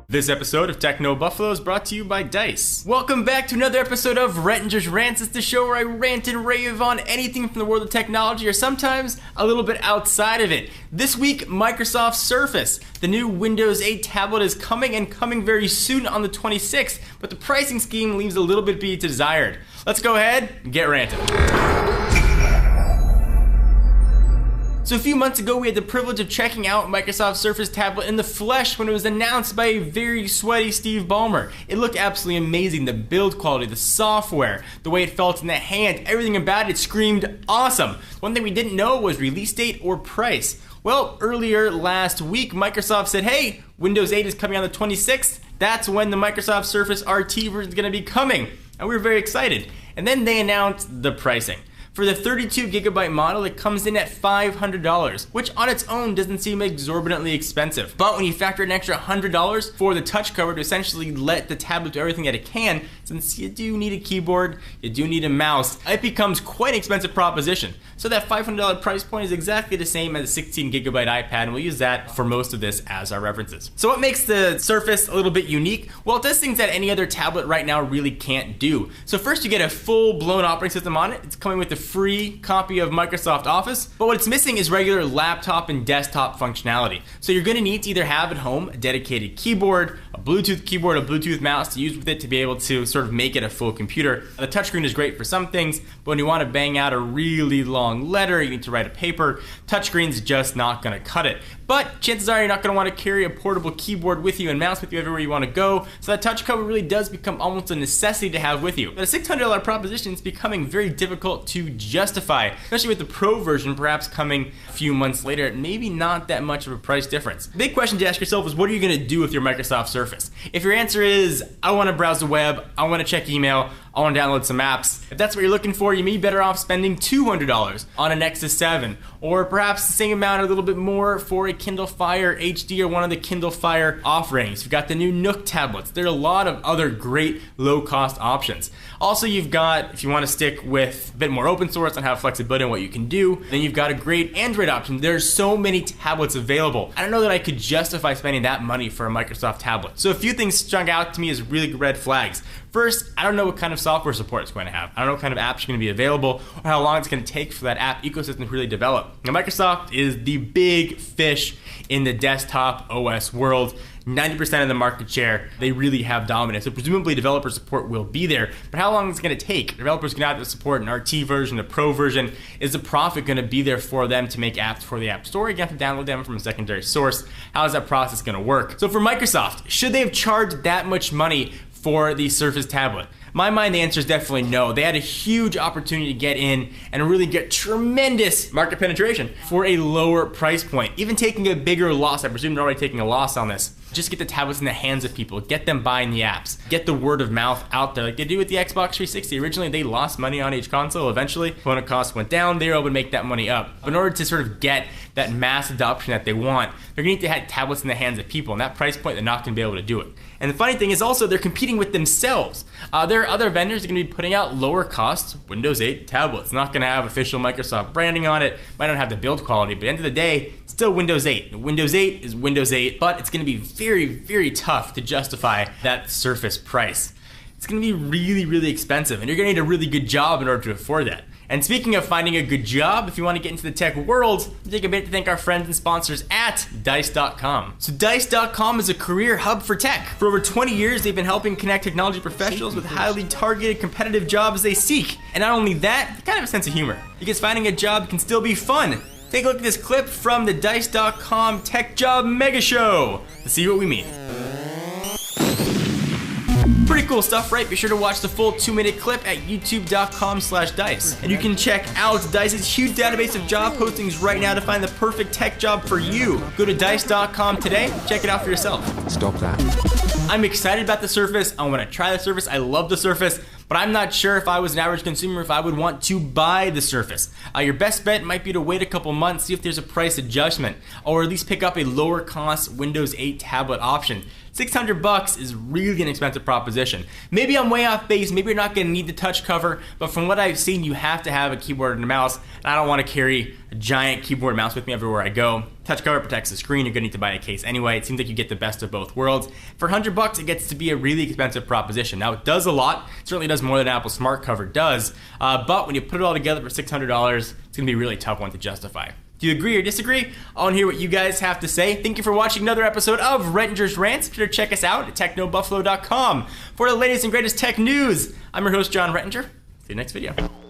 This episode of Techno Buffalo is brought to you by Dice. Welcome back to another episode of Rettinger's Rants. It's the show where I rant and rave on anything from the world of technology or sometimes a little bit outside of it. This week, Microsoft Surface. The new Windows 8 tablet is coming very soon on the 26th, but the pricing scheme leaves a little bit to be desired. Let's go ahead and get ranted. So a few months ago, we had the privilege of checking out Microsoft Surface tablet in the flesh when it was announced by a very sweaty Steve Ballmer. It looked absolutely amazing. The build quality, the software, the way it felt in the hand, everything about it screamed awesome. One thing we didn't know was release date or price. Well, earlier last week, Microsoft said, hey, Windows 8 is coming on the 26th. That's when the Microsoft Surface RT version is going to be coming. And we were very excited. And then they announced the pricing. For the 32GB model, it comes in at $500, which on its own doesn't seem exorbitantly expensive. But when you factor an extra $100 for the touch cover to essentially let the tablet do everything that it can, since you do need a keyboard, you do need a mouse, it becomes quite an expensive proposition. So that $500 price point is exactly the same as a 16GB iPad, and we'll use that for most of this as our references. So what makes the Surface a little bit unique? Well, it does things that any other tablet right now really can't do. So first you get a full-blown operating system on it. It's coming with the free copy of Microsoft Office, but what it's missing is regular laptop and desktop functionality. So you're going to need to either have at home a dedicated keyboard, a Bluetooth mouse to use with it to be able to sort of make it a full computer. The touchscreen is great for some things, but when you want to bang out a really long letter, you need to write a paper, touchscreen's just not going to cut it. But chances are you're not going to want to carry a portable keyboard with you and mouse with you everywhere you want to go, so that touch cover really does become almost a necessity to have with you. But a $600 proposition is becoming very difficult to justify, especially with the Pro version perhaps coming a few months later, maybe not that much of a price difference. The big question to ask yourself is, what are you going to do with your Microsoft Surface? If your answer is, I want to browse the web, I want to check email, I want to download some apps, if that's what you're looking for, you may be better off spending $200 on a Nexus 7, or perhaps the same amount or a little bit more for a Kindle Fire HD or one of the Kindle Fire offerings. You've got the new Nook tablets. There are a lot of other great low-cost options. Also, you've got, if you want to stick with a bit more open source and have flexibility in what you can do, then you've got a great Android option. There's so many tablets available. I don't know that I could justify spending that money for a Microsoft tablet. So a few things struck out to me as really good red flags. First, I don't know what kind of software support it's going to have. I don't know what kind of apps are going to be available or how long it's going to take for that app ecosystem to really develop. Now, Microsoft is the big fish in the desktop OS world. 90% of the market share, they really have dominance. So presumably developer support will be there, but how long is it going to take? Developers going to have to support an RT version, a Pro version. Is the profit going to be there for them to make apps for the App Store? You have to download them from a secondary source. How is that process going to work? So for Microsoft, should they have charged that much money for the Surface tablet? In my mind, the answer is definitely no. They had a huge opportunity to get in and really get tremendous market penetration for a lower price point. Even taking a bigger loss, I presume they're already taking a loss on this. Just get the tablets in the hands of people, get them buying the apps, get the word of mouth out there like they do with the Xbox 360. Originally, they lost money on each console. Eventually, component costs went down. They were able to make that money up. But in order to sort of get that mass adoption that they want, they're going to need to have tablets in the hands of people. And that price point, they're not going to be able to do it. And the funny thing is also they're competing with themselves. There are other vendors that are going to be putting out lower cost Windows 8 tablets. Not going to have official Microsoft branding on it. Might not have the build quality, but at the end of the day, it's still Windows 8. Windows 8 is Windows 8, but it's going to be very, very tough to justify that Surface price. It's going to be really, really expensive, and you're going to need a really good job in order to afford that. And speaking of finding a good job, if you want to get into the tech world, take a minute to thank our friends and sponsors at Dice.com. So Dice.com is a career hub for tech. For over 20 years, they've been helping connect technology professionals with highly targeted, competitive jobs they seek. And not only that, they kind of have a sense of humor, because finding a job can still be fun. Take a look at this clip from the Dice.com Tech Job Mega Show to see what we mean. Pretty cool stuff, right? Be sure to watch the full 2-minute clip at youtube.com/dice. And you can check out Dice's huge database of job postings right now to find the perfect tech job for you. Go to dice.com today, check it out for yourself. Stop that. I'm excited about the Surface. I want to try the Surface. I love the Surface, but I'm not sure if I was an average consumer if I would want to buy the Surface. Your best bet might be to wait a couple months, see if there's a price adjustment, or at least pick up a lower cost Windows 8 tablet option. $600 is really an expensive proposition. Maybe I'm way off base, maybe you're not going to need the touch cover, but from what I've seen, you have to have a keyboard and a mouse, and I don't want to carry a giant keyboard and mouse with me everywhere I go. Touch cover protects the screen. You're gonna need to buy a case anyway. It seems like you get the best of both worlds. For $100, it gets to be a really expensive proposition. Now, it does a lot. It certainly does more than Apple Smart Cover does. But when you put it all together for $600, it's gonna be a really tough one to justify. Do you agree or disagree? I want to hear what you guys have to say. Thank you for watching another episode of Rentgers Rants. Be sure to check us out at technobuffalo.com for the latest and greatest tech news. I'm your host, John Rettinger. See you next video.